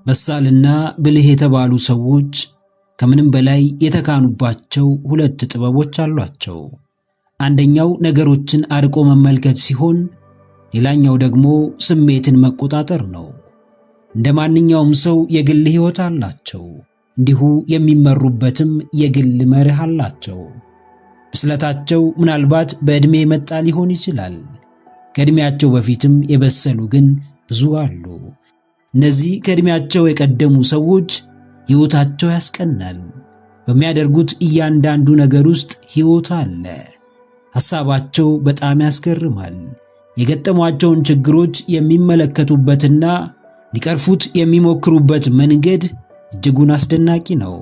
በሳልና ብልህ የተባሉ ሰዎች ከምንም በላይ የተካኑባቸው ሁለት ጥበቦች አሏቸው። አንደኛው ነገሮችን አርቆ መመልከት ሲሆን ሌላኛው ደግሞ ስሜትን መቆጣጠር ነው። እንደማንኛውም ሰው የግል ሕይወት አላቸው። እንዲሁ የሚመሩበትም የግል መርህ አላቸው። ብስለታቸው ምናልባት በዕድሜ የመጣ ሊሆን ይችላል። ከዕድሜያቸው በፊትም የበሰሉ ግን ብዙ አሉ። እነዚህ ከዕድሜያቸው የቀደሙ ሰዎች ሕይወታቸው ያስቀናል። በሚያደርጉት እያንዳንዱ ነገር ውስጥ ሕይወት አለ። ሐሳባቸው በጣም ያስገርማል። የገጠሟቸውን ችግሮች የሚመለከቱበትና ሊቀርፉት የሚሞክሩበት መንገድ እጅጉን አስደናቂ ነው።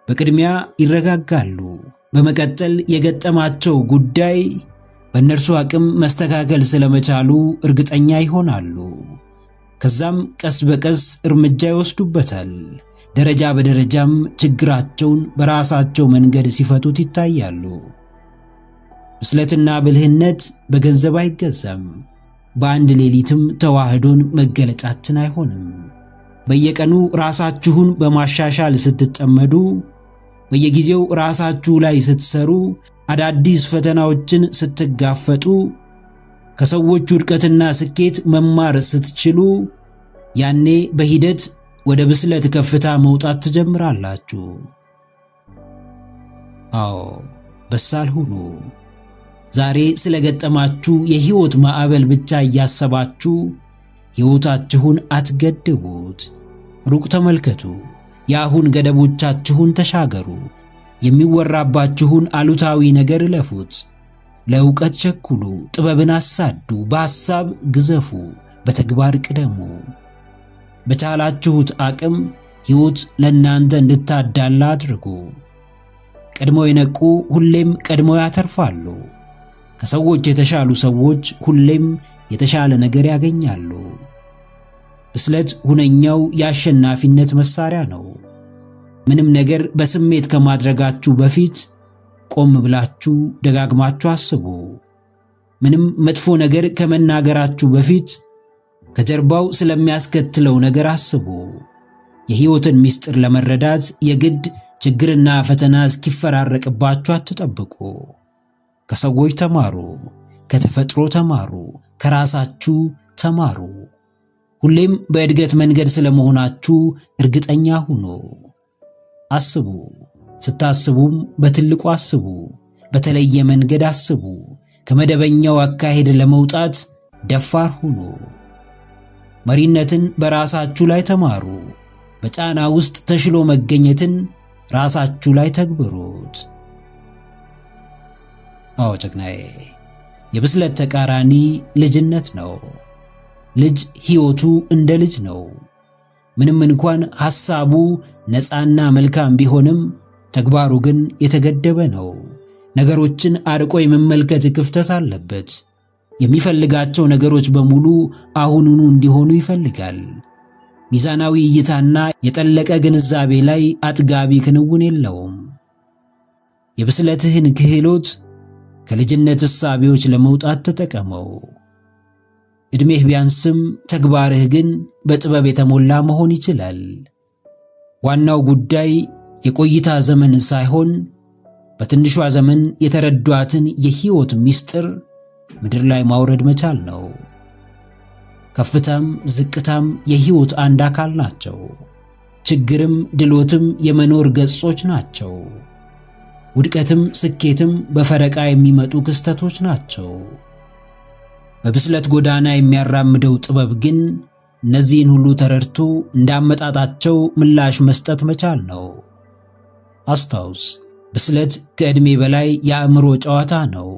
በቅድሚያ ይረጋጋሉ። በመቀጠል የገጠማቸው ጉዳይ በእነርሱ አቅም መስተካከል ስለመቻሉ እርግጠኛ ይሆናሉ። ከዛም ቀስ በቀስ እርምጃ ይወስዱበታል። ደረጃ በደረጃም ችግራቸውን በራሳቸው መንገድ ሲፈቱት ይታያሉ። ብስለትና ብልህነት በገንዘብ አይገዛም። በአንድ ሌሊትም ተዋህዶን መገለጫችን አይሆንም። በየቀኑ ራሳችሁን በማሻሻል ስትጠመዱ፣ በየጊዜው ራሳችሁ ላይ ስትሰሩ፣ አዳዲስ ፈተናዎችን ስትጋፈጡ፣ ከሰዎች ውድቀትና ስኬት መማር ስትችሉ፣ ያኔ በሂደት ወደ ብስለት ከፍታ መውጣት ትጀምራላችሁ። አዎ፣ በሳል ሁኑ። ዛሬ ስለገጠማችሁ የሕይወት ማዕበል ብቻ እያሰባችሁ ሕይወታችሁን አትገድቡት። ሩቅ ተመልከቱ። የአሁን ገደቦቻችሁን ተሻገሩ። የሚወራባችሁን አሉታዊ ነገር እለፉት። ለእውቀት ቸኩሉ። ጥበብን አሳዱ። በሐሳብ ግዘፉ። በተግባር ቅደሙ። በቻላችሁት አቅም ሕይወት ለእናንተ እንድታዳላ አድርጉ። ቀድመው የነቁ ሁሌም ቀድመው ያተርፋሉ። ከሰዎች የተሻሉ ሰዎች ሁሌም የተሻለ ነገር ያገኛሉ። ብስለት ሁነኛው የአሸናፊነት መሳሪያ ነው። ምንም ነገር በስሜት ከማድረጋችሁ በፊት ቆም ብላችሁ ደጋግማችሁ አስቡ። ምንም መጥፎ ነገር ከመናገራችሁ በፊት ከጀርባው ስለሚያስከትለው ነገር አስቡ። የሕይወትን ምስጢር ለመረዳት የግድ ችግርና ፈተና እስኪፈራረቅባችሁ አትጠብቁ። ከሰዎች ተማሩ፣ ከተፈጥሮ ተማሩ፣ ከራሳችሁ ተማሩ። ሁሌም በእድገት መንገድ ስለመሆናችሁ እርግጠኛ ሁኑ። አስቡ። ስታስቡም በትልቁ አስቡ። በተለየ መንገድ አስቡ። ከመደበኛው አካሄድ ለመውጣት ደፋር ሁኑ። መሪነትን በራሳችሁ ላይ ተማሩ። በጫና ውስጥ ተሽሎ መገኘትን ራሳችሁ ላይ ተግብሩት። አዎ ጀግናዬ፣ የብስለት ተቃራኒ ልጅነት ነው። ልጅ ሕይወቱ እንደ ልጅ ነው። ምንም እንኳን ሐሳቡ ነፃና መልካም ቢሆንም ተግባሩ ግን የተገደበ ነው። ነገሮችን አርቆ የመመልከት ክፍተት አለበት። የሚፈልጋቸው ነገሮች በሙሉ አሁኑኑ እንዲሆኑ ይፈልጋል። ሚዛናዊ እይታና የጠለቀ ግንዛቤ ላይ አጥጋቢ ክንውን የለውም። የብስለትህን ክህሎት ከልጅነት እሳቤዎች ለመውጣት ተጠቀመው። ዕድሜህ ቢያንስም ተግባርህ ግን በጥበብ የተሞላ መሆን ይችላል። ዋናው ጉዳይ የቆይታ ዘመን ሳይሆን በትንሿ ዘመን የተረዷትን የሕይወት ምስጢር ምድር ላይ ማውረድ መቻል ነው። ከፍታም ዝቅታም የሕይወት አንድ አካል ናቸው። ችግርም ድሎትም የመኖር ገጾች ናቸው። ውድቀትም ስኬትም በፈረቃ የሚመጡ ክስተቶች ናቸው። በብስለት ጎዳና የሚያራምደው ጥበብ ግን እነዚህን ሁሉ ተረድቶ እንዳመጣጣቸው ምላሽ መስጠት መቻል ነው። አስታውስ፣ ብስለት ከዕድሜ በላይ የአእምሮ ጨዋታ ነው።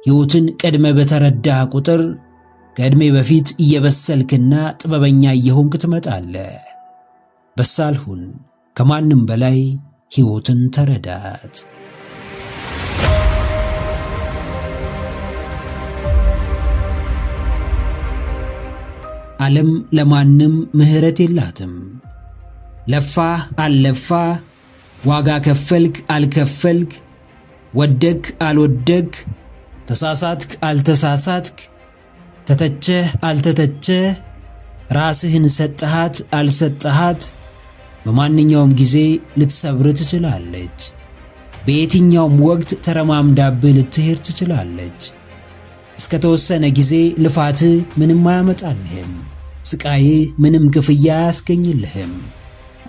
ሕይወትን ቀድመ በተረዳህ ቁጥር ከዕድሜ በፊት እየበሰልክና ጥበበኛ እየሆንክ ትመጣለህ። በሳል ሁን። ከማንም በላይ ሕይወትን ተረዳት። ዓለም ለማንም ምህረት የላትም። ለፋህ አልለፋህ፣ ዋጋ ከፈልክ አልከፈልክ፣ ወደክ አልወደክ፣ ተሳሳትክ አልተሳሳትክ፣ ተተቸህ አልተተቸህ፣ ራስህን ሰጠሃት አልሰጠሃት በማንኛውም ጊዜ ልትሰብር ትችላለች። በየትኛውም ወቅት ተረማምዳብህ ልትሄድ ትችላለች። እስከ ተወሰነ ጊዜ ልፋትህ ምንም አያመጣልህም። ስቃይህ ምንም ክፍያ አያስገኝልህም።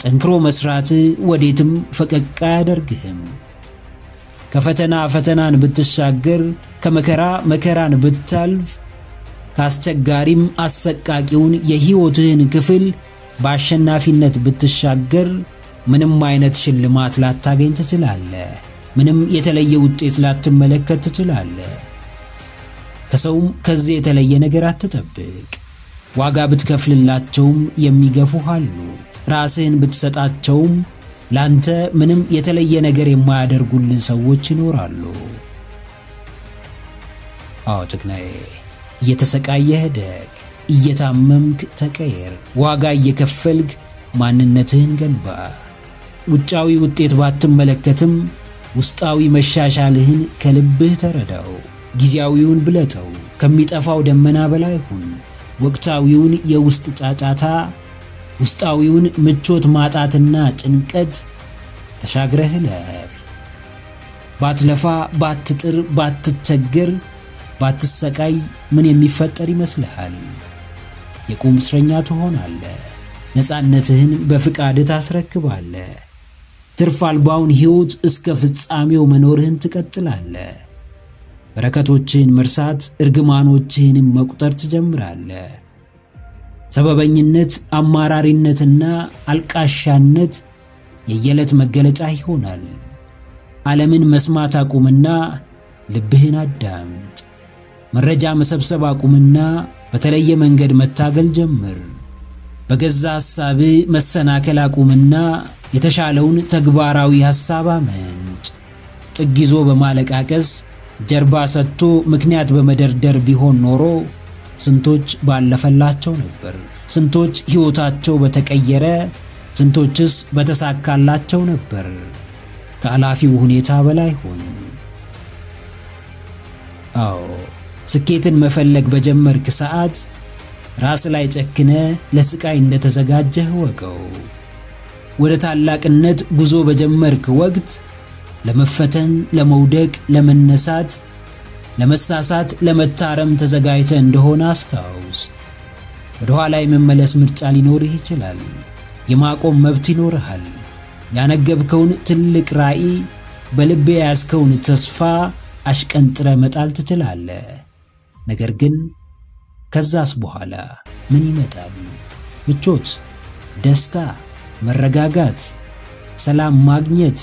ጠንክሮ መስራትህ ወዴትም ፈቀቅ አያደርግህም። ከፈተና ፈተናን ብትሻገር፣ ከመከራ መከራን ብታልፍ፣ ካስቸጋሪም አሰቃቂውን የሕይወትህን ክፍል በአሸናፊነት ብትሻገር ምንም አይነት ሽልማት ላታገኝ ትችላለህ። ምንም የተለየ ውጤት ላትመለከት ትችላለህ። ከሰውም ከዚህ የተለየ ነገር አትጠብቅ። ዋጋ ብትከፍልላቸውም የሚገፉህ አሉ። ራስህን ብትሰጣቸውም ላንተ ምንም የተለየ ነገር የማያደርጉልህ ሰዎች ይኖራሉ። አዎ ጀግናዬ፣ እየተሰቃየህ ደግ፣ እየታመምክ ተቀየር። ዋጋ እየከፈልክ ማንነትህን ገንባ። ውጫዊ ውጤት ባትመለከትም ውስጣዊ መሻሻልህን ከልብህ ተረዳው። ጊዜያዊውን ብለጠው፣ ከሚጠፋው ደመና በላይ ሁን። ወቅታዊውን የውስጥ ጫጫታ፣ ውስጣዊውን ምቾት ማጣትና ጭንቀት ተሻግረህ ለፍ። ባትለፋ፣ ባትጥር፣ ባትቸገር፣ ባትሰቃይ ምን የሚፈጠር ይመስልሃል? የቁም እስረኛ ትሆናለህ። ነፃነትህን በፍቃድህ ታስረክባለህ። ትርፍ አልባውን ሕይወት እስከ ፍጻሜው መኖርህን ትቀጥላለህ። በረከቶችህን መርሳት፣ እርግማኖችህንም መቁጠር ትጀምራለህ። ሰበበኝነት፣ አማራሪነትና አልቃሻነት የየዕለት መገለጫ ይሆናል። ዓለምን መስማት አቁምና ልብህን አዳምጥ። መረጃ መሰብሰብ አቁምና በተለየ መንገድ መታገል ጀምር። በገዛ ሐሳብህ መሰናከል አቁምና የተሻለውን ተግባራዊ ሐሳብ አመንጭ። ጥግ ይዞ በማለቃቀስ ጀርባ ሰጥቶ ምክንያት በመደርደር ቢሆን ኖሮ ስንቶች ባለፈላቸው ነበር። ስንቶች ሕይወታቸው በተቀየረ፣ ስንቶችስ በተሳካላቸው ነበር። ከአላፊው ሁኔታ በላይ ሁን። አዎ፣ ስኬትን መፈለግ በጀመርክ ሰዓት ራስ ላይ ጨክነ ለስቃይ እንደተዘጋጀህ ወቀው። ወደ ታላቅነት ጉዞ በጀመርክ ወቅት ለመፈተን፣ ለመውደቅ፣ ለመነሳት፣ ለመሳሳት፣ ለመታረም ተዘጋጅተህ እንደሆነ አስታውስ። ወደ ኋላ የመመለስ ምርጫ ሊኖርህ ይችላል። የማቆም መብት ይኖርሃል። ያነገብከውን ትልቅ ራዕይ፣ በልብ የያዝከውን ተስፋ አሽቀንጥረ መጣል ትችላለህ። ነገር ግን ከዛስ በኋላ ምን ይመጣል? ምቾት፣ ደስታ፣ መረጋጋት፣ ሰላም ማግኘት?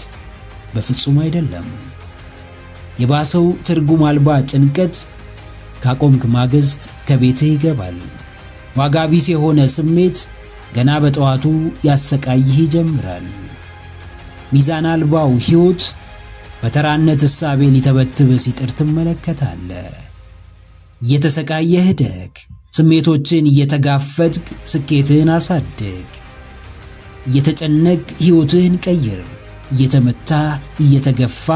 በፍጹም አይደለም። የባሰው ትርጉም አልባ ጭንቀት ካቆምክ ማግስት ከቤትህ ይገባል። ዋጋ ቢስ የሆነ ስሜት ገና በጠዋቱ ያሰቃይህ ይጀምራል። ሚዛን አልባው ሕይወት በተራነት እሳቤ ሊተበትብ ሲጥር ትመለከታለህ። እየተሰቃየህ ደግ፣ ስሜቶችን እየተጋፈጥክ ስኬትህን አሳድግ። እየተጨነቅ ሕይወትህን ቀይር። እየተመታ እየተገፋ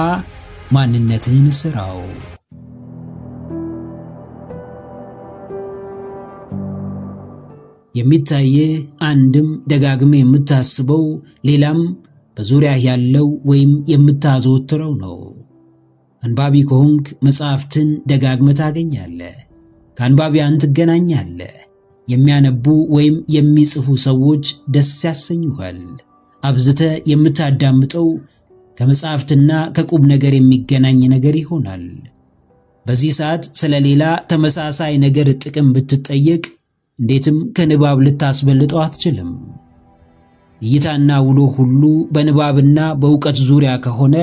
ማንነትህን ስራው። የሚታየህ አንድም ደጋግመ የምታስበው ሌላም በዙሪያ ያለው ወይም የምታዘወትረው ነው። አንባቢ ከሆንክ መጽሐፍትን ደጋግመ ታገኛለህ። ከአንባቢያን ትገናኛለህ። የሚያነቡ ወይም የሚጽፉ ሰዎች ደስ ያሰኙሃል። አብዝተ የምታዳምጠው ከመጽሐፍትና ከቁም ነገር የሚገናኝ ነገር ይሆናል። በዚህ ሰዓት ስለሌላ ተመሳሳይ ነገር ጥቅም ብትጠየቅ እንዴትም ከንባብ ልታስበልጠው አትችልም። እይታና ውሎ ሁሉ በንባብና በእውቀት ዙሪያ ከሆነ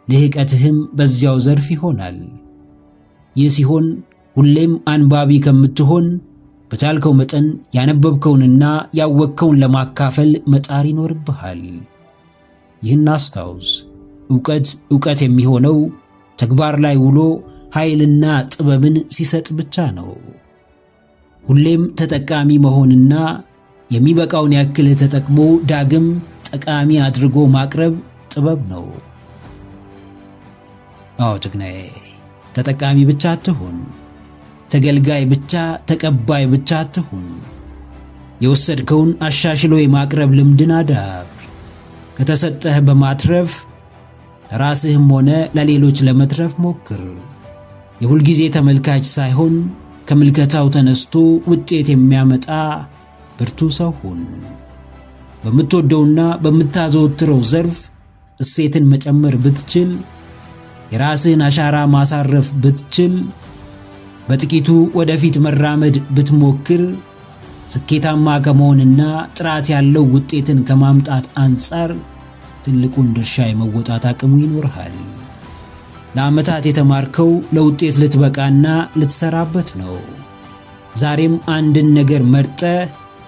ልህቀትህም በዚያው ዘርፍ ይሆናል። ይህ ሲሆን ሁሌም አንባቢ ከምትሆን በቻልከው መጠን ያነበብከውንና ያወቅከውን ለማካፈል መጣር ይኖርብሃል። ይህን አስታውስ። ዕውቀት የሚሆነው ተግባር ላይ ውሎ ኃይልና ጥበብን ሲሰጥ ብቻ ነው። ሁሌም ተጠቃሚ መሆንና የሚበቃውን ያክል ተጠቅሞ ዳግም ጠቃሚ አድርጎ ማቅረብ ጥበብ ነው። አዎ ጀግናዬ፣ ተጠቃሚ ብቻ አትሁን። ተገልጋይ ብቻ፣ ተቀባይ ብቻ አትሁን። የወሰድከውን አሻሽሎ የማቅረብ ልምድን አዳብር። ከተሰጠህ በማትረፍ ለራስህም ሆነ ለሌሎች ለመትረፍ ሞክር። የሁልጊዜ ተመልካች ሳይሆን ከምልከታው ተነስቶ ውጤት የሚያመጣ ብርቱ ሰው ሁን። በምትወደውና በምታዘወትረው ዘርፍ እሴትን መጨመር ብትችል፣ የራስህን አሻራ ማሳረፍ ብትችል፣ በጥቂቱ ወደፊት መራመድ ብትሞክር፣ ስኬታማ ከመሆንና ጥራት ያለው ውጤትን ከማምጣት አንጻር ትልቁን ድርሻ የመወጣት አቅሙ ይኖርሃል። ለዓመታት የተማርከው ለውጤት ልትበቃና ልትሰራበት ነው። ዛሬም አንድን ነገር መርጠህ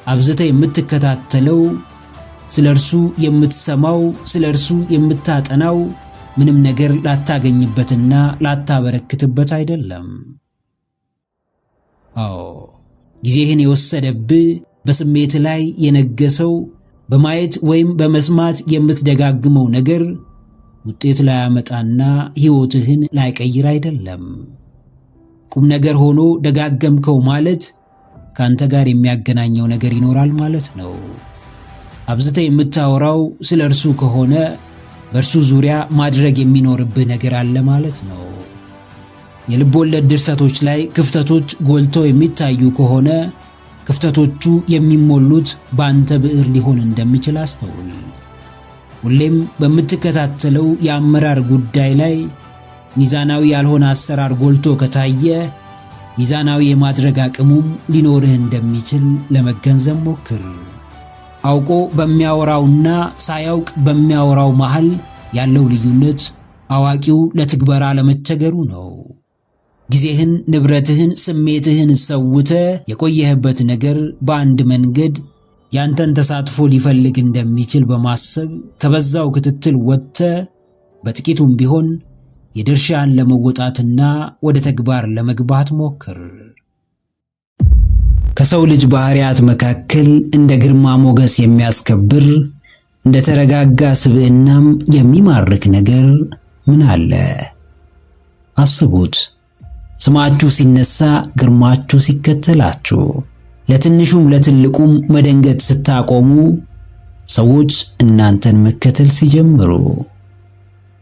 አብዝተህ የምትከታተለው፣ ስለርሱ የምትሰማው፣ ስለርሱ የምታጠናው ምንም ነገር ላታገኝበትና ላታበረክትበት አይደለም። አዎ፣ ጊዜህን የወሰደብህ በስሜት ላይ የነገሰው በማየት ወይም በመስማት የምትደጋግመው ነገር ውጤት ላያመጣና ሕይወትህን ላይቀይር አይደለም። ቁም ነገር ሆኖ ደጋገምከው ማለት ካንተ ጋር የሚያገናኘው ነገር ይኖራል ማለት ነው። አብዝተህ የምታወራው ስለ እርሱ ከሆነ በእርሱ ዙሪያ ማድረግ የሚኖርብህ ነገር አለ ማለት ነው። የልብ ወለድ ድርሰቶች ላይ ክፍተቶች ጎልተው የሚታዩ ከሆነ ክፍተቶቹ የሚሞሉት በአንተ ብዕር ሊሆን እንደሚችል አስተውል። ሁሌም በምትከታተለው የአመራር ጉዳይ ላይ ሚዛናዊ ያልሆነ አሰራር ጎልቶ ከታየ ሚዛናዊ የማድረግ አቅሙም ሊኖርህ እንደሚችል ለመገንዘብ ሞክር። አውቆ በሚያወራውና ሳያውቅ በሚያወራው መሃል ያለው ልዩነት አዋቂው ለትግበራ ለመቸገሩ ነው። ጊዜህን፣ ንብረትህን፣ ስሜትህን ሰውተ የቆየህበት ነገር በአንድ መንገድ ያንተን ተሳትፎ ሊፈልግ እንደሚችል በማሰብ ከበዛው ክትትል ወጥተ በጥቂቱም ቢሆን የድርሻን ለመወጣትና ወደ ተግባር ለመግባት ሞክር። ከሰው ልጅ ባህሪያት መካከል እንደ ግርማ ሞገስ የሚያስከብር እንደ ተረጋጋ ስብዕናም የሚማርክ ነገር ምን አለ? አስቡት። ስማችሁ ሲነሳ ግርማችሁ ሲከተላችሁ፣ ለትንሹም ለትልቁም መደንገጥ ስታቆሙ፣ ሰዎች እናንተን መከተል ሲጀምሩ፣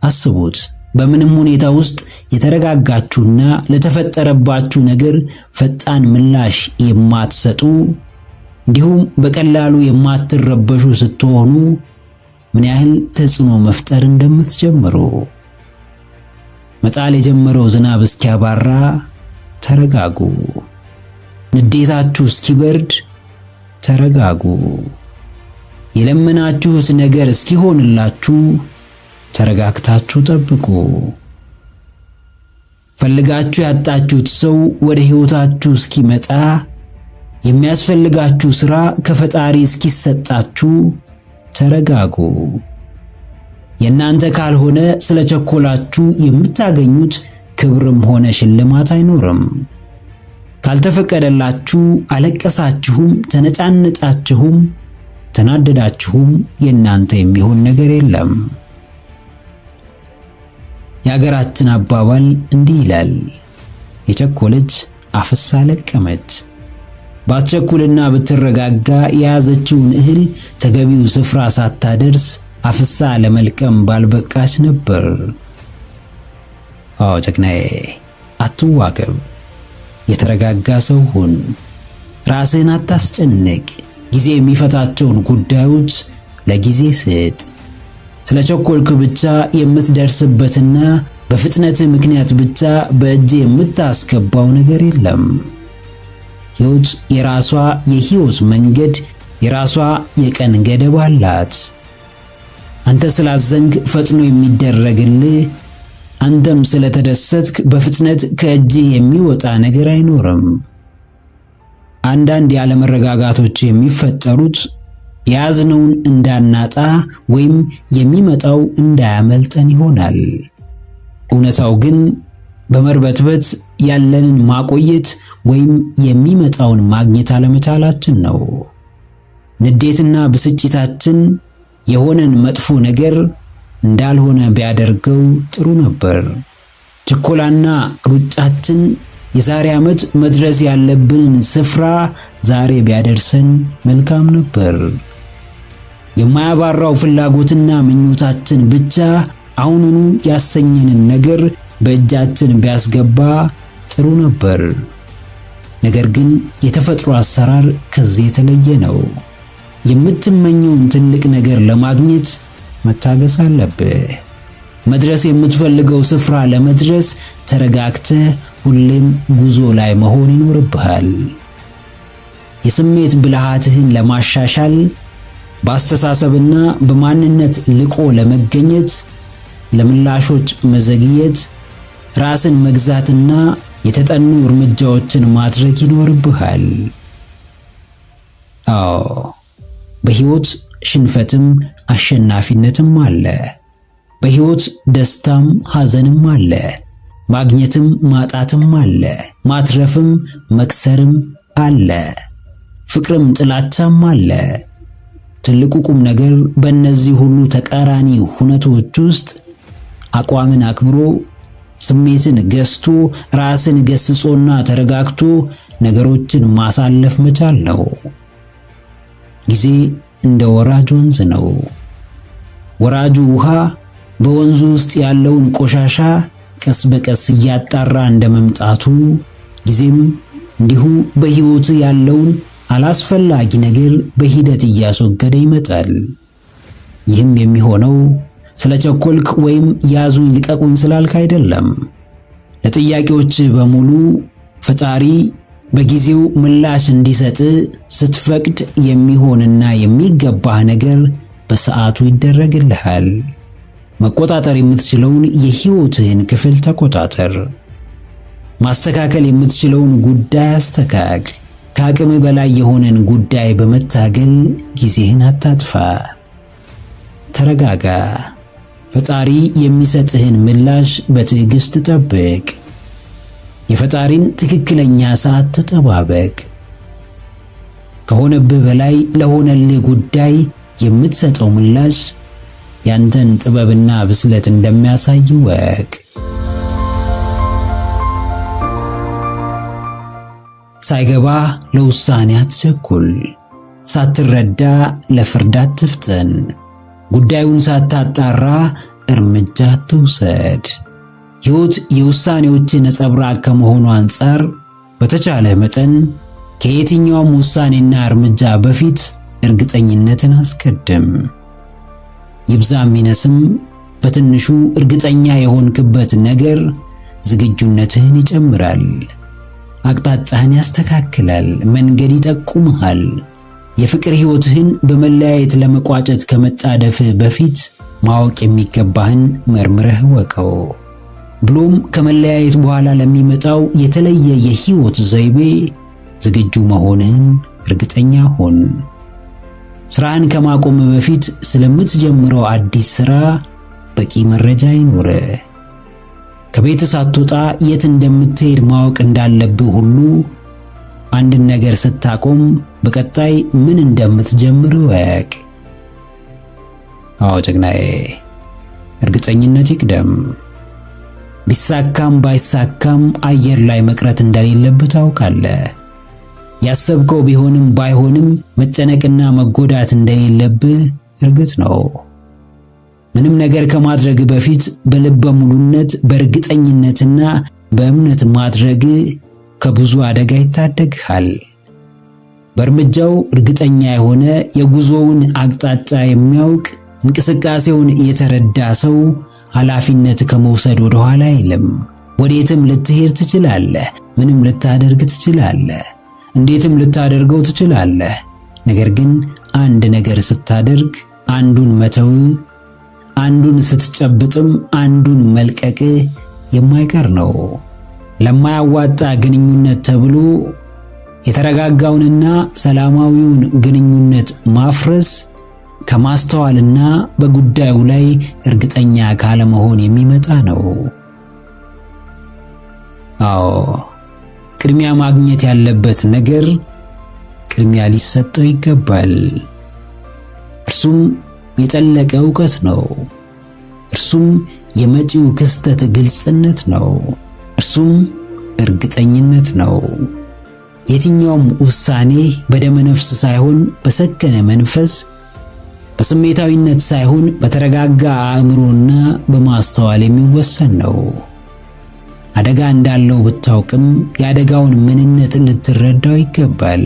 አስቡት። በምንም ሁኔታ ውስጥ የተረጋጋችሁና ለተፈጠረባችሁ ነገር ፈጣን ምላሽ የማትሰጡ እንዲሁም በቀላሉ የማትረበሹ ስትሆኑ ምን ያህል ተጽዕኖ መፍጠር እንደምትጀምሩ። መጣል የጀመረው ዝናብ እስኪያባራ ተረጋጉ። ንዴታችሁ እስኪበርድ ተረጋጉ። የለመናችሁት ነገር እስኪሆንላችሁ ተረጋግታችሁ ጠብቁ። ፈልጋችሁ ያጣችሁት ሰው ወደ ሕይወታችሁ እስኪመጣ፣ የሚያስፈልጋችሁ ሥራ ከፈጣሪ እስኪሰጣችሁ ተረጋጉ። የእናንተ ካልሆነ ስለቸኮላችሁ የምታገኙት ክብርም ሆነ ሽልማት አይኖርም። ካልተፈቀደላችሁ አለቀሳችሁም፣ ተነጫነጫችሁም፣ ተናደዳችሁም የእናንተ የሚሆን ነገር የለም። የአገራችን አባባል እንዲህ ይላል፣ የቸኮለች አፍሳ ለቀመች። ባትቸኩልና ብትረጋጋ የያዘችውን እህል ተገቢው ስፍራ ሳታደርስ አፍሳ ለመልቀም ባልበቃች ነበር። አዎ ጀግናዬ፣ አትዋከብ። የተረጋጋ ሰው ሁን። ራስህን አታስጨንቅ። ጊዜ የሚፈታቸውን ጉዳዮች ለጊዜ ስጥ። ስለቸኮልክ ብቻ የምትደርስበትና በፍጥነት ምክንያት ብቻ በእጅ የምታስገባው ነገር የለም። ሕይወት የራሷ የሕይወት መንገድ፣ የራሷ የቀን ገደብ አላት። አንተ ስላዘንክ ፈጥኖ የሚደረግልህ፣ አንተም ስለተደሰትክ በፍጥነት ከእጅ የሚወጣ ነገር አይኖርም። አንዳንድ ያለመረጋጋቶች የሚፈጠሩት የያዝነውን እንዳናጣ ወይም የሚመጣው እንዳያመልጠን ይሆናል። እውነታው ግን በመርበትበት ያለንን ማቆየት ወይም የሚመጣውን ማግኘት አለመቻላችን ነው። ንዴትና ብስጭታችን የሆነን መጥፎ ነገር እንዳልሆነ ቢያደርገው ጥሩ ነበር። ችኮላና ሩጫችን የዛሬ ዓመት መድረስ ያለብንን ስፍራ ዛሬ ቢያደርሰን መልካም ነበር። የማያባራው ፍላጎትና ምኞታችን ብቻ አሁኑኑ ያሰኘንን ነገር በእጃችን ቢያስገባ ጥሩ ነበር። ነገር ግን የተፈጥሮ አሰራር ከዚህ የተለየ ነው። የምትመኘውን ትልቅ ነገር ለማግኘት መታገስ አለብህ። መድረስ የምትፈልገው ስፍራ ለመድረስ ተረጋግተህ ሁሌም ጉዞ ላይ መሆን ይኖርብሃል። የስሜት ብልሃትህን ለማሻሻል በአስተሳሰብና በማንነት ልቆ ለመገኘት ለምላሾች መዘግየት ራስን መግዛትና የተጠኑ እርምጃዎችን ማድረግ ይኖርብሃል። አዎ፣ በሕይወት ሽንፈትም አሸናፊነትም አለ። በሕይወት ደስታም ሐዘንም አለ። ማግኘትም ማጣትም አለ። ማትረፍም መክሰርም አለ። ፍቅርም ጥላቻም አለ። ትልቁ ቁም ነገር በእነዚህ ሁሉ ተቃራኒ ሁነቶች ውስጥ አቋምን አክብሮ ስሜትን ገዝቶ ራስን ገስጾና ተረጋግቶ ነገሮችን ማሳለፍ መቻል ነው። ጊዜ እንደ ወራጅ ወንዝ ነው። ወራጁ ውሃ በወንዙ ውስጥ ያለውን ቆሻሻ ቀስ በቀስ እያጣራ እንደመምጣቱ ጊዜም እንዲሁ በሕይወት ያለውን አላስፈላጊ ነገር በሂደት እያስወገደ ይመጣል። ይህም የሚሆነው ስለቸኮልክ ወይም ያዙኝ ልቀቁኝ ስላልክ አይደለም። ለጥያቄዎች በሙሉ ፈጣሪ በጊዜው ምላሽ እንዲሰጥ ስትፈቅድ የሚሆንና የሚገባህ ነገር በሰዓቱ ይደረግልሃል። መቆጣጠር የምትችለውን የሕይወትህን ክፍል ተቆጣጠር። ማስተካከል የምትችለውን ጉዳይ አስተካክል። ከአቅም በላይ የሆነን ጉዳይ በመታገል ጊዜህን አታጥፋ። ተረጋጋ። ፈጣሪ የሚሰጥህን ምላሽ በትዕግስት ጠብቅ። የፈጣሪን ትክክለኛ ሰዓት ተጠባበቅ። ከሆነብህ በላይ ለሆነልህ ጉዳይ የምትሰጠው ምላሽ ያንተን ጥበብና ብስለት እንደሚያሳይ ወቅ። ሳይገባ ለውሳኔ አትቸኩል። ሳትረዳ ለፍርድ አትፍጠን። ጉዳዩን ሳታጣራ እርምጃ አትውሰድ። ሕይወት የውሳኔዎች ነጸብራቅ ከመሆኑ አንፃር በተቻለ መጠን ከየትኛውም ውሳኔና እርምጃ በፊት እርግጠኝነትን አስቀድም። ይብዛም ይነስም በትንሹ እርግጠኛ የሆንክበት ነገር ዝግጁነትህን ይጨምራል። አቅጣጫህን ያስተካክላል። መንገድ ይጠቁምሃል። የፍቅር ሕይወትህን በመለያየት ለመቋጨት ከመጣደፍህ በፊት ማወቅ የሚገባህን መርምረህ ወቀው። ብሎም ከመለያየት በኋላ ለሚመጣው የተለየ የሕይወት ዘይቤ ዝግጁ መሆንህን እርግጠኛ ሁን። ስራህን ከማቆም በፊት ስለምትጀምረው አዲስ ስራ በቂ መረጃ ይኖርህ። ከቤት ሳትወጣ የት እንደምትሄድ ማወቅ እንዳለብህ ሁሉ አንድን ነገር ስታቆም በቀጣይ ምን እንደምትጀምር ወቅ። አዎ ጀግናዬ፣ እርግጠኝነት ይቅደም። ቢሳካም ባይሳካም አየር ላይ መቅረት እንደሌለብህ ታውቃለህ። ያሰብከው ቢሆንም ባይሆንም መጨነቅና መጎዳት እንደሌለብህ እርግጥ ነው። ምንም ነገር ከማድረግ በፊት በልበ ሙሉነት በእርግጠኝነትና በእምነት ማድረግ ከብዙ አደጋ ይታደግሃል። በእርምጃው እርግጠኛ የሆነ የጉዞውን አቅጣጫ የሚያውቅ እንቅስቃሴውን የተረዳ ሰው ኃላፊነት ከመውሰድ ወደ ኋላ አይልም። ወዴትም ልትሄድ ትችላለህ። ምንም ልታደርግ ትችላለህ። እንዴትም ልታደርገው ትችላለህ። ነገር ግን አንድ ነገር ስታደርግ አንዱን መተው፣ አንዱን ስትጨብጥም አንዱን መልቀቅ የማይቀር ነው። ለማያዋጣ ግንኙነት ተብሎ የተረጋጋውንና ሰላማዊውን ግንኙነት ማፍረስ ከማስተዋልና በጉዳዩ ላይ እርግጠኛ ካለመሆን የሚመጣ ነው። አዎ፣ ቅድሚያ ማግኘት ያለበት ነገር ቅድሚያ ሊሰጠው ይገባል። እርሱም የጠለቀ ዕውቀት ነው። እርሱም የመጪው ክስተት ግልጽነት ነው። እርሱም እርግጠኝነት ነው። የትኛውም ውሳኔ በደመ ነፍስ ሳይሆን በሰከነ መንፈስ፣ በስሜታዊነት ሳይሆን በተረጋጋ አእምሮና በማስተዋል የሚወሰን ነው። አደጋ እንዳለው ብታውቅም የአደጋውን ምንነት ልትረዳው ይገባል።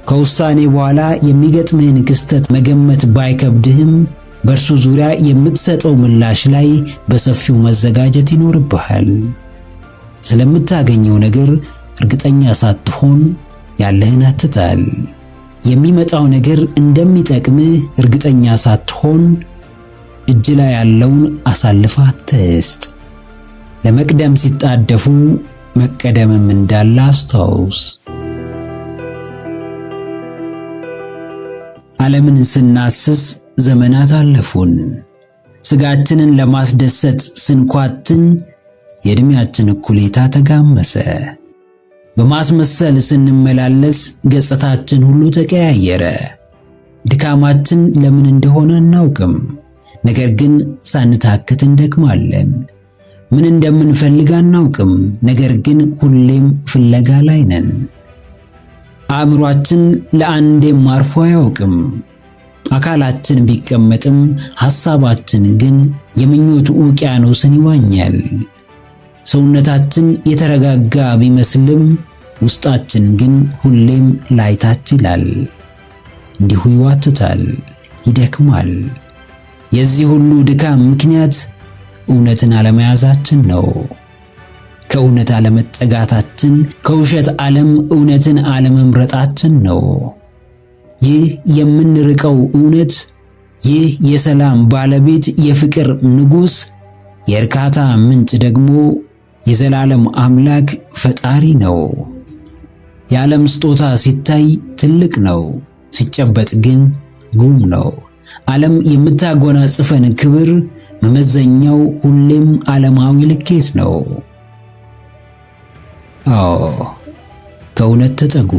ከውሳኔ በኋላ የሚገጥምህን ክስተት መገመት ባይከብድህም በእርሱ ዙሪያ የምትሰጠው ምላሽ ላይ በሰፊው መዘጋጀት ይኖርብሃል። ስለምታገኘው ነገር እርግጠኛ ሳትሆን ያለህን አትጣል። የሚመጣው ነገር እንደሚጠቅምህ እርግጠኛ ሳትሆን እጅ ላይ ያለውን አሳልፈህ አትስጥ። ለመቅደም ሲጣደፉ መቀደምም እንዳለ አስታውስ። ዓለምን ስናስስ ዘመናት አለፉን። ስጋችንን ለማስደሰት ስንኳትን የዕድሜያችን እኩሌታ ተጋመሰ። በማስመሰል ስንመላለስ ገጽታችን ሁሉ ተቀያየረ። ድካማችን ለምን እንደሆነ አናውቅም፣ ነገር ግን ሳንታክት እንደክማለን። ምን እንደምንፈልግ አናውቅም፣ ነገር ግን ሁሌም ፍለጋ ላይ ነን። አእምሯችን ለአንዴም አርፎ አያውቅም። አካላችን ቢቀመጥም ሐሳባችን ግን የምኞት ውቅያኖስን ይዋኛል። ሰውነታችን የተረጋጋ ቢመስልም ውስጣችን ግን ሁሌም ላይታች ይላል። እንዲሁ ይዋትታል፣ ይደክማል። የዚህ ሁሉ ድካም ምክንያት እውነትን አለመያዛችን ነው። ከእውነት አለመጠጋታችን፣ ከውሸት ዓለም እውነትን አለመምረጣችን ነው። ይህ የምንርቀው እውነት፣ ይህ የሰላም ባለቤት፣ የፍቅር ንጉሥ፣ የእርካታ ምንጭ ደግሞ የዘላለም አምላክ ፈጣሪ ነው። የዓለም ስጦታ ሲታይ ትልቅ ነው፣ ሲጨበጥ ግን ጉም ነው። ዓለም የምታጎናጽፈን ክብር መመዘኛው ሁሌም ዓለማዊ ልኬት ነው። ከእውነት ተጠጉ፣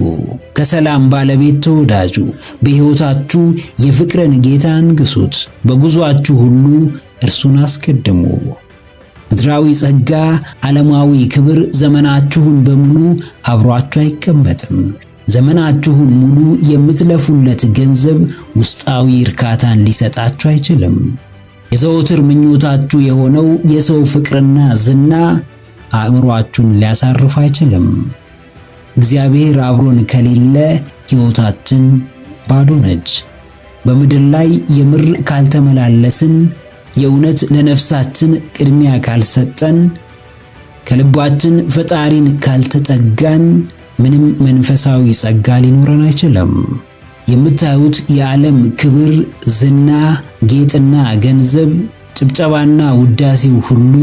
ከሰላም ባለቤት ተወዳጁ። በሕይወታችሁ የፍቅርን ጌታ አንግሱት፣ በጉዟችሁ ሁሉ እርሱን አስቀድሙ። ምድራዊ ጸጋ፣ ዓለማዊ ክብር ዘመናችሁን በሙሉ አብሯችሁ አይቀመጥም። ዘመናችሁን ሙሉ የምትለፉለት ገንዘብ ውስጣዊ እርካታን ሊሰጣችሁ አይችልም። የዘወትር ምኞታችሁ የሆነው የሰው ፍቅርና ዝና አእምሯችሁን ሊያሳርፍ አይችልም። እግዚአብሔር አብሮን ከሌለ ሕይወታችን ባዶ ነች። በምድር ላይ የምር ካልተመላለስን፣ የእውነት ለነፍሳችን ቅድሚያ ካልሰጠን፣ ከልባችን ፈጣሪን ካልተጠጋን ምንም መንፈሳዊ ጸጋ ሊኖረን አይችልም። የምታዩት የዓለም ክብር፣ ዝና፣ ጌጥና ገንዘብ፣ ጭብጨባና ውዳሴው ሁሉ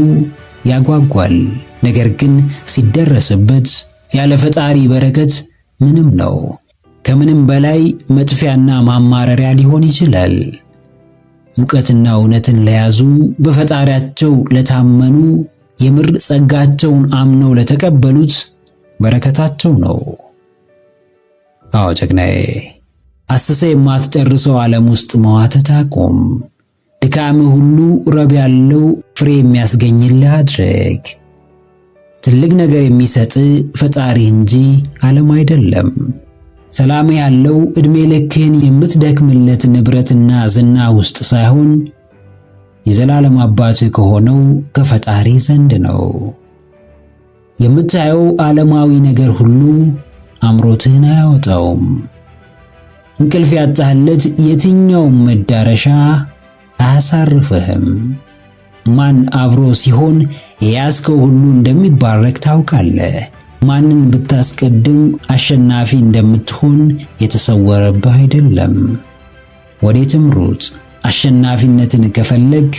ያጓጓል። ነገር ግን ሲደረስበት ያለ ፈጣሪ በረከት ምንም ነው። ከምንም በላይ መጥፊያና ማማረሪያ ሊሆን ይችላል። ዕውቀትና እውነትን ለያዙ፣ በፈጣሪያቸው ለታመኑ፣ የምር ጸጋቸውን አምነው ለተቀበሉት በረከታቸው ነው። ጀግናዬ፣ አስሰ የማትጨርሰው ዓለም ውስጥ መዋተት አቁም። ድካምህ ሁሉ ረብ ያለው ፍሬ የሚያስገኝልህ አድርግ። ትልቅ ነገር የሚሰጥ ፈጣሪ እንጂ ዓለም አይደለም። ሰላም ያለው ዕድሜ ልክህን የምትደክምለት ንብረትና ዝና ውስጥ ሳይሆን የዘላለም አባትህ ከሆነው ከፈጣሪ ዘንድ ነው። የምታየው ዓለማዊ ነገር ሁሉ አምሮትህን አያወጣውም። እንቅልፍ ያጣህለት የትኛውም መዳረሻ አያሳርፍህም። ማን አብሮ ሲሆን የያዝከው ሁሉ እንደሚባረክ ታውቃለህ። ማንን ብታስቀድም አሸናፊ እንደምትሆን የተሰወረብህ አይደለም። ወዴትም ሩጥ። አሸናፊነትን ከፈለግ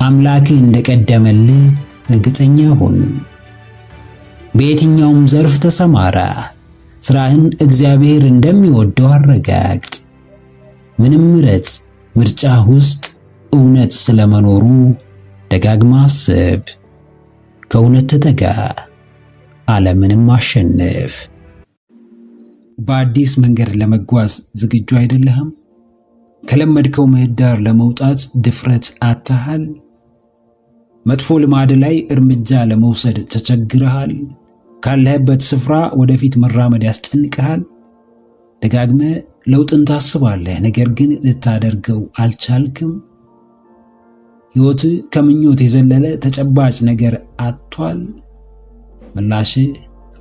አምላክህ እንደቀደመልህ እርግጠኛ ሁን። በየትኛውም ዘርፍ ተሰማራ። ስራህን እግዚአብሔር እንደሚወደው አረጋግጥ። ምንም ምረጥ። ምርጫ ውስጥ እውነት ስለመኖሩ ደጋግማ አስብ። ከእውነት ተጠጋ፣ ዓለምንም አሸንፍ። በአዲስ መንገድ ለመጓዝ ዝግጁ አይደለህም? ከለመድከው ምህዳር ለመውጣት ድፍረት አጥተሃል? መጥፎ ልማድ ላይ እርምጃ ለመውሰድ ተቸግረሃል? ካለህበት ስፍራ ወደፊት መራመድ ያስጨንቅሃል። ደጋግመህ ለውጥን ታስባለህ፣ ነገር ግን ልታደርገው አልቻልክም። ሕይወት ከምኞት የዘለለ ተጨባጭ ነገር አጥቷል። ምላሽ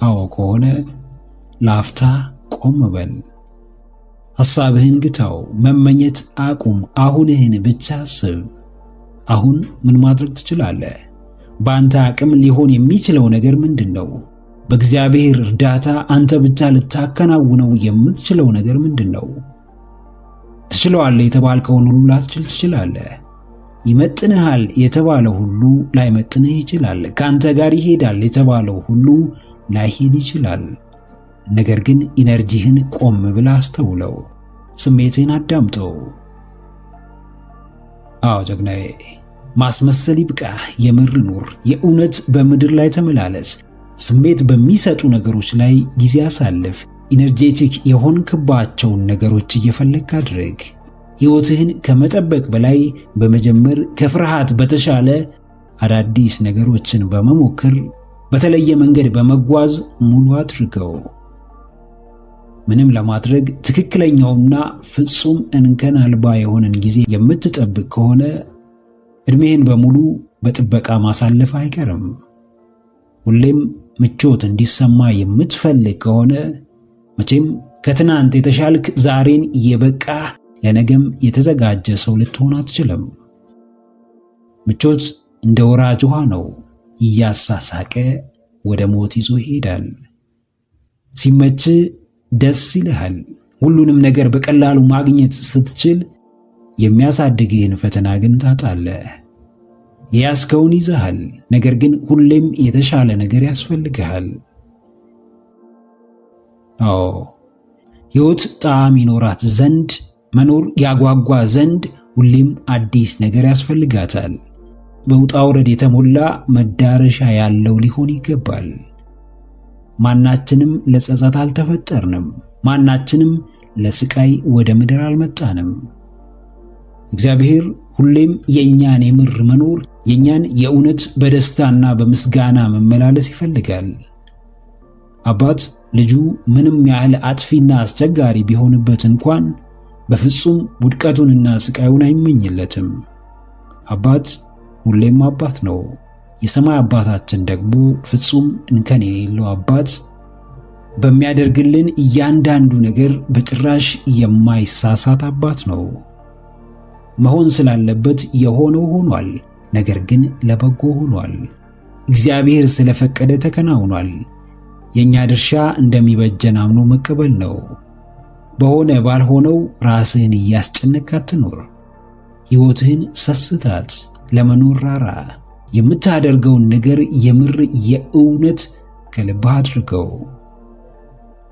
አዎ ከሆነ ላፍታ ቆም በል። ሐሳብህን ግታው፣ መመኘት አቁም። አሁንህን ብቻ አስብ። አሁን ምን ማድረግ ትችላለህ? በአንተ አቅም ሊሆን የሚችለው ነገር ምንድነው? በእግዚአብሔር እርዳታ አንተ ብቻ ልታከናውነው የምትችለው ነገር ምንድነው? ትችለዋለህ የተባልከውን ሁሉ ላትችል ትችላለህ። ይመጥንሃል የተባለው ሁሉ ላይመጥንህ ይችላል። ካንተ ጋር ይሄዳል የተባለው ሁሉ ላይሄድ ይችላል። ነገር ግን ኢነርጂህን ቆም ብለህ አስተውለው፣ ስሜትህን አዳምጠው። አዎ ጀግናዬ፣ ማስመሰል ይብቃ። የምር ኑር። የእውነት በምድር ላይ ተመላለስ። ስሜት በሚሰጡ ነገሮች ላይ ጊዜ አሳልፍ። ኢነርጄቲክ የሆንክባቸውን ነገሮች እየፈለግክ አድርግ። ሕይወትህን ከመጠበቅ በላይ በመጀመር ከፍርሃት በተሻለ አዳዲስ ነገሮችን በመሞከር በተለየ መንገድ በመጓዝ ሙሉ አድርገው። ምንም ለማድረግ ትክክለኛውና ፍጹም እንከን አልባ የሆነን ጊዜ የምትጠብቅ ከሆነ እድሜህን በሙሉ በጥበቃ ማሳለፍ አይቀርም። ሁሌም ምቾት እንዲሰማ የምትፈልግ ከሆነ መቼም ከትናንት የተሻልክ ዛሬን የበቃ ለነገም የተዘጋጀ ሰው ልትሆን አትችልም። ምቾት እንደ ወራጅ ውሃ ነው፣ እያሳሳቀ ወደ ሞት ይዞ ይሄዳል። ሲመች ደስ ይልሃል። ሁሉንም ነገር በቀላሉ ማግኘት ስትችል የሚያሳድግህን ፈተና ግን ታጣለህ። የያዝከውን ይዘሃል፣ ነገር ግን ሁሌም የተሻለ ነገር ያስፈልግሃል። አዎ ሕይወት ጣዕም ይኖራት ዘንድ፣ መኖር ያጓጓ ዘንድ ሁሌም አዲስ ነገር ያስፈልጋታል። በውጣ ውረድ የተሞላ መዳረሻ ያለው ሊሆን ይገባል። ማናችንም ለጸጸት አልተፈጠርንም። ማናችንም ለስቃይ ወደ ምድር አልመጣንም። እግዚአብሔር ሁሌም የኛን የምር መኖር፣ የኛን የእውነት በደስታና በምስጋና መመላለስ ይፈልጋል። አባት ልጁ ምንም ያህል አጥፊና አስቸጋሪ ቢሆንበት እንኳን በፍጹም ውድቀቱንና ስቃዩን አይመኝለትም። አባት ሁሌም አባት ነው። የሰማይ አባታችን ደግሞ ፍጹም እንከን የሌለው አባት፣ በሚያደርግልን እያንዳንዱ ነገር በጭራሽ የማይሳሳት አባት ነው። መሆን ስላለበት የሆነው ሆኗል፣ ነገር ግን ለበጎ ሆኗል። እግዚአብሔር ስለፈቀደ ተከናውኗል። የኛ ድርሻ እንደሚበጀን አምኖ መቀበል ነው። በሆነ ባልሆነው ራስህን እያስጨነቅክ አትኖር። ሕይወትህን ሰስታት፣ ለመኖር ራራ። የምታደርገውን ነገር የምር የእውነት ከልብህ አድርገው።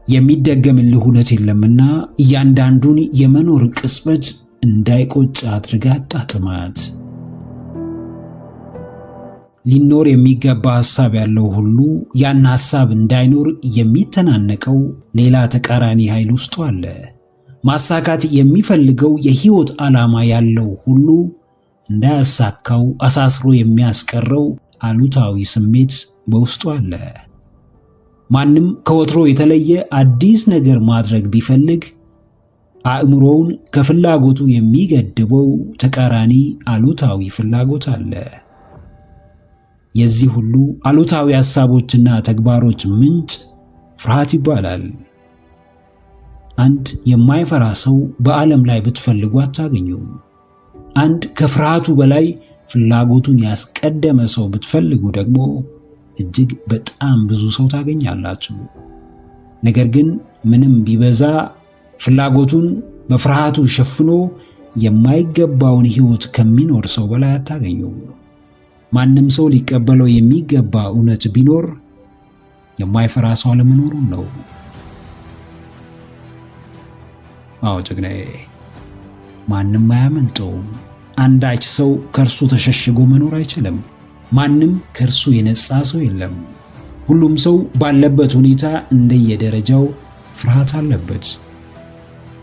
የሚደገምልህ እውነት የለምና እያንዳንዱን የመኖር ቅጽበት እንዳይቆጭ አድርጋ አጣጥማት። ሊኖር የሚገባ ሐሳብ ያለው ሁሉ ያን ሐሳብ እንዳይኖር የሚተናነቀው ሌላ ተቃራኒ ኃይል ውስጡ አለ። ማሳካት የሚፈልገው የሕይወት ዓላማ ያለው ሁሉ እንዳያሳካው አሳስሮ የሚያስቀረው አሉታዊ ስሜት በውስጡ አለ። ማንም ከወትሮ የተለየ አዲስ ነገር ማድረግ ቢፈልግ አእምሮውን ከፍላጎቱ የሚገድበው ተቃራኒ አሉታዊ ፍላጎት አለ። የዚህ ሁሉ አሉታዊ ሐሳቦችና ተግባሮች ምንጭ ፍርሃት ይባላል። አንድ የማይፈራ ሰው በዓለም ላይ ብትፈልጉ አታገኙም። አንድ ከፍርሃቱ በላይ ፍላጎቱን ያስቀደመ ሰው ብትፈልጉ ደግሞ እጅግ በጣም ብዙ ሰው ታገኛላችሁ። ነገር ግን ምንም ቢበዛ ፍላጎቱን በፍርሃቱ ሸፍኖ የማይገባውን ሕይወት ከሚኖር ሰው በላይ አታገኙም። ማንም ሰው ሊቀበለው የሚገባ እውነት ቢኖር የማይፈራ ሰው አለመኖሩን ነው። አዎ ጀግናዬ፣ ማንም አያመልጠውም። አንዳች ሰው ከእርሱ ተሸሽጎ መኖር አይችልም። ማንም ከእርሱ የነጻ ሰው የለም። ሁሉም ሰው ባለበት ሁኔታ እንደየደረጃው ፍርሃት አለበት።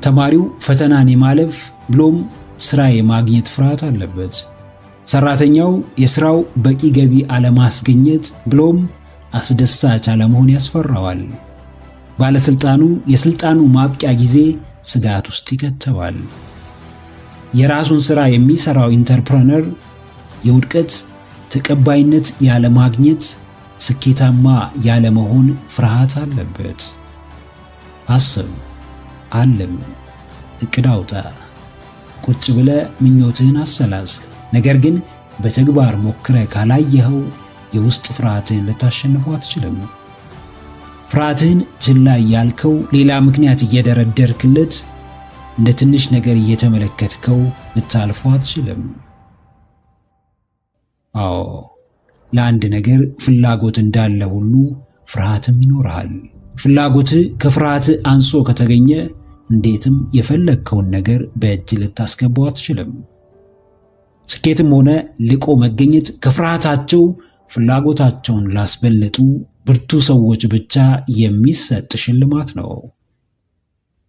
ተማሪው ፈተናን የማለፍ ብሎም ሥራ የማግኘት ፍርሃት አለበት። ሰራተኛው የሥራው በቂ ገቢ አለማስገኘት ብሎም አስደሳች አለመሆን ያስፈራዋል። ባለስልጣኑ የስልጣኑ ማብቂያ ጊዜ ስጋት ውስጥ ይከተዋል። የራሱን ሥራ የሚሰራው ኢንተርፕረነር የውድቀት ተቀባይነት ያለማግኘት፣ ስኬታማ ያለመሆን ፍርሃት አለበት። አስብ፣ አልም፣ እቅድ አውጣ፣ ቁጭ ብለህ ምኞትህን አሰላስል። ነገር ግን በተግባር ሞክረህ ካላየኸው የውስጥ ፍርሃትህን ልታሸንፈው አትችልም። ፍርሃትህን ችላ ያልከው ሌላ ምክንያት እየደረደርክለት እንደ ትንሽ ነገር እየተመለከትከው ልታልፈው አትችልም። አዎ፣ ለአንድ ነገር ፍላጎት እንዳለ ሁሉ ፍርሃትም ይኖርሃል። ፍላጎትህ ከፍርሃትህ አንሶ ከተገኘ እንዴትም የፈለግከውን ነገር በእጅ ልታስገባው አትችልም። ስኬትም ሆነ ልቆ መገኘት ከፍርሃታቸው ፍላጎታቸውን ላስበለጡ ብርቱ ሰዎች ብቻ የሚሰጥ ሽልማት ነው።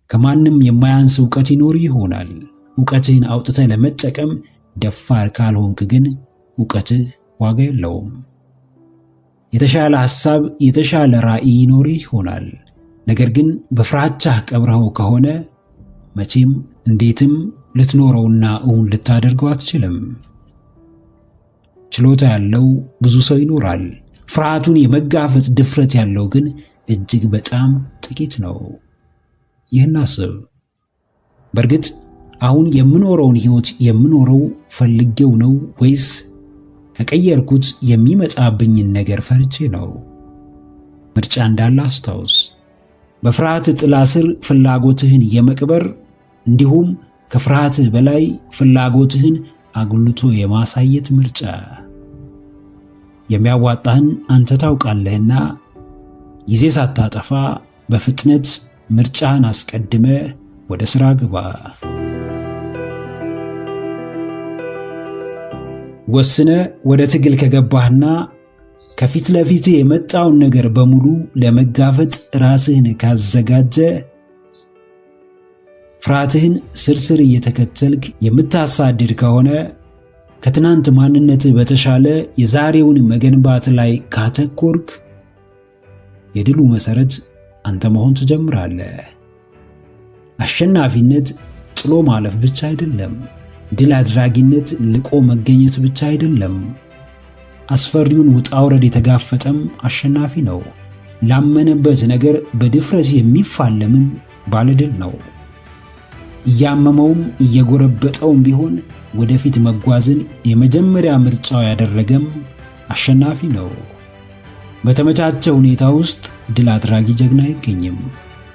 ከማንም የማያንስ ዕውቀት ይኖር ይሆናል። ዕውቀትህን አውጥተህ ለመጠቀም ደፋር ካልሆንክ ግን ዕውቀትህ ዋጋ የለውም። የተሻለ ሐሳብ፣ የተሻለ ራዕይ ይኖር ይሆናል። ነገር ግን በፍራቻህ ቀብረኸው ከሆነ መቼም እንዴትም ልትኖረውና እውን ልታደርገው አትችልም። ችሎታ ያለው ብዙ ሰው ይኖራል። ፍርሃቱን የመጋፈጥ ድፍረት ያለው ግን እጅግ በጣም ጥቂት ነው። ይህን አስብ። በእርግጥ አሁን የምኖረውን ሕይወት የምኖረው ፈልጌው ነው ወይስ ከቀየርኩት የሚመጣብኝን ነገር ፈርቼ ነው? ምርጫ እንዳለ አስታውስ። በፍርሃት ጥላ ስር ፍላጎትህን የመቅበር እንዲሁም ከፍርሃትህ በላይ ፍላጎትህን አጉልቶ የማሳየት ምርጫ። የሚያዋጣህን አንተ ታውቃለህና ጊዜ ሳታጠፋ በፍጥነት ምርጫህን አስቀድመ ወደ ሥራ ግባ። ወስነ ወደ ትግል ከገባህና ከፊት ለፊት የመጣውን ነገር በሙሉ ለመጋፈጥ ራስህን ካዘጋጀ፣ ፍርሃትህን ስርስር እየተከተልክ የምታሳድድ ከሆነ፣ ከትናንት ማንነትህ በተሻለ የዛሬውን መገንባት ላይ ካተኮርክ፣ የድሉ መሠረት አንተ መሆን ትጀምራለህ። አሸናፊነት ጥሎ ማለፍ ብቻ አይደለም። ድል አድራጊነት ልቆ መገኘት ብቻ አይደለም። አስፈሪውን ውጣ ውረድ የተጋፈጠም አሸናፊ ነው። ላመነበት ነገር በድፍረት የሚፋለምም ባለድል ነው። እያመመውም እየጎረበጠውም ቢሆን ወደፊት መጓዝን የመጀመሪያ ምርጫው ያደረገም አሸናፊ ነው። በተመቻቸ ሁኔታ ውስጥ ድል አድራጊ ጀግና አይገኝም።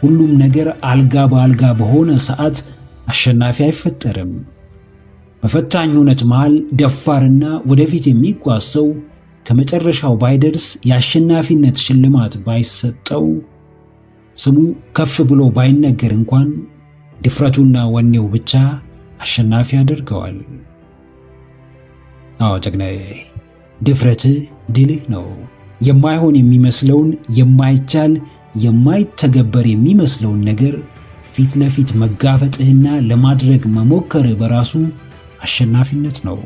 ሁሉም ነገር አልጋ በአልጋ በሆነ ሰዓት አሸናፊ አይፈጠርም። በፈታኝ ሁነት መሃል ደፋርና ወደፊት የሚጓዝ ሰው ከመጨረሻው ባይደርስ የአሸናፊነት ሽልማት ባይሰጠው ስሙ ከፍ ብሎ ባይነገር እንኳን ድፍረቱና ወኔው ብቻ አሸናፊ ያደርገዋል። አዎ ጀግናዬ፣ ድፍረትህ ድልህ ነው። የማይሆን የሚመስለውን የማይቻል የማይተገበር የሚመስለውን ነገር ፊት ለፊት መጋፈጥህና ለማድረግ መሞከርህ በራሱ አሸናፊነት ነው።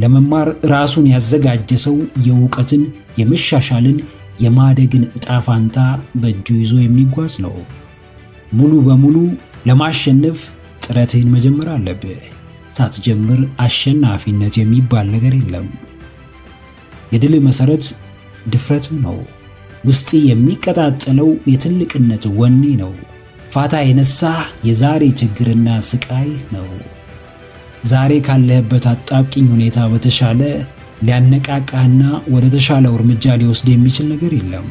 ለመማር ራሱን ያዘጋጀ ሰው የእውቀትን፣ የመሻሻልን፣ የማደግን ዕጣ ፋንታ በእጁ ይዞ የሚጓዝ ነው። ሙሉ በሙሉ ለማሸነፍ ጥረትህን መጀመር አለብህ። ሳትጀምር አሸናፊነት የሚባል ነገር የለም። የድል መሠረት ድፍረትህ ነው። ውስጥ የሚቀጣጠለው የትልቅነት ወኔ ነው። ፋታ የነሳህ የዛሬ ችግርና ስቃይ ነው። ዛሬ ካለህበት አጣብቂኝ ሁኔታ በተሻለ ሊያነቃቃህና ወደ ተሻለው እርምጃ ሊወስድ የሚችል ነገር የለም።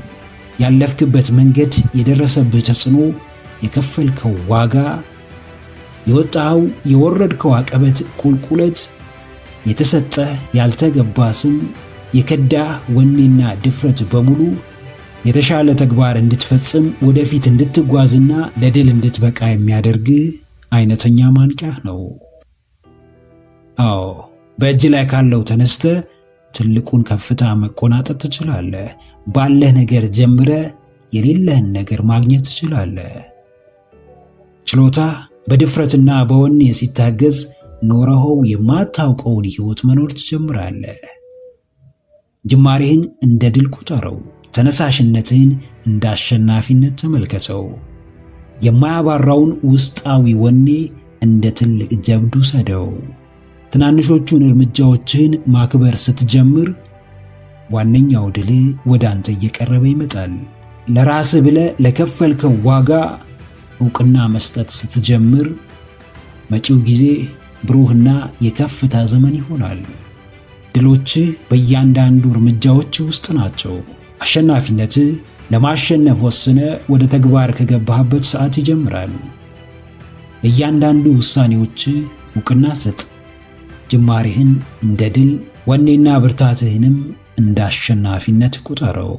ያለፍክበት መንገድ፣ የደረሰብህ ተጽዕኖ፣ የከፈልከው ዋጋ፣ የወጣኸው የወረድከው አቀበት ቁልቁለት፣ የተሰጠህ ያልተገባ ስም፣ የከዳህ ወኔና ድፍረት በሙሉ የተሻለ ተግባር እንድትፈጽም ወደፊት እንድትጓዝና ለድል እንድትበቃ የሚያደርግህ አይነተኛ ማንቂያ ነው። አዎ፣ በእጅ ላይ ካለው ተነስተ ትልቁን ከፍታ መቆናጠጥ ትችላለህ። ባለህ ነገር ጀምረ የሌለህን ነገር ማግኘት ትችላለህ። ችሎታ በድፍረትና በወኔ ሲታገዝ ኖረኸው የማታውቀውን ሕይወት መኖር ትጀምራለህ። ጅማሬህን እንደ ድል ቁጠረው። ተነሳሽነትን እንደ አሸናፊነት ተመልከተው። የማያባራውን ውስጣዊ ወኔ እንደ ትልቅ ጀብዱ ሰደው። ትናንሾቹን እርምጃዎችን ማክበር ስትጀምር ዋነኛው ድል ወደ አንተ እየቀረበ ይመጣል። ለራስህ ብለህ ለከፈልከው ዋጋ ዕውቅና መስጠት ስትጀምር መጪው ጊዜ ብሩህና የከፍታ ዘመን ይሆናል። ድሎችህ በእያንዳንዱ እርምጃዎች ውስጥ ናቸው። አሸናፊነትህ ለማሸነፍ ወስነ ወደ ተግባር ከገባህበት ሰዓት ይጀምራል። ለእያንዳንዱ ውሳኔዎችህ ዕውቅና ስጥ። ጅማሬህን እንደ ድል፣ ወኔና ብርታትህንም እንደ አሸናፊነት ቁጠረው።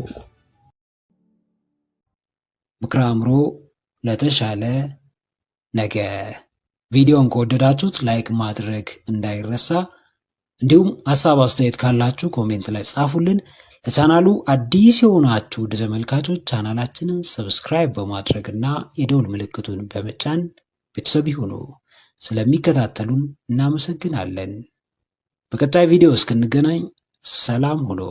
ምክረ አእምሮ ለተሻለ ነገ። ቪዲዮን ከወደዳችሁት ላይክ ማድረግ እንዳይረሳ፣ እንዲሁም ሐሳብ አስተያየት ካላችሁ ኮሜንት ላይ ጻፉልን። ለቻናሉ አዲስ የሆናችሁ ተመልካቾች ቻናላችንን ሰብስክራይብ በማድረግና የደውል ምልክቱን በመጫን ቤተሰብ ይሁኑ። ስለሚከታተሉን እናመሰግናለን። በቀጣይ ቪዲዮ እስክንገናኝ ሰላም ሁኑ።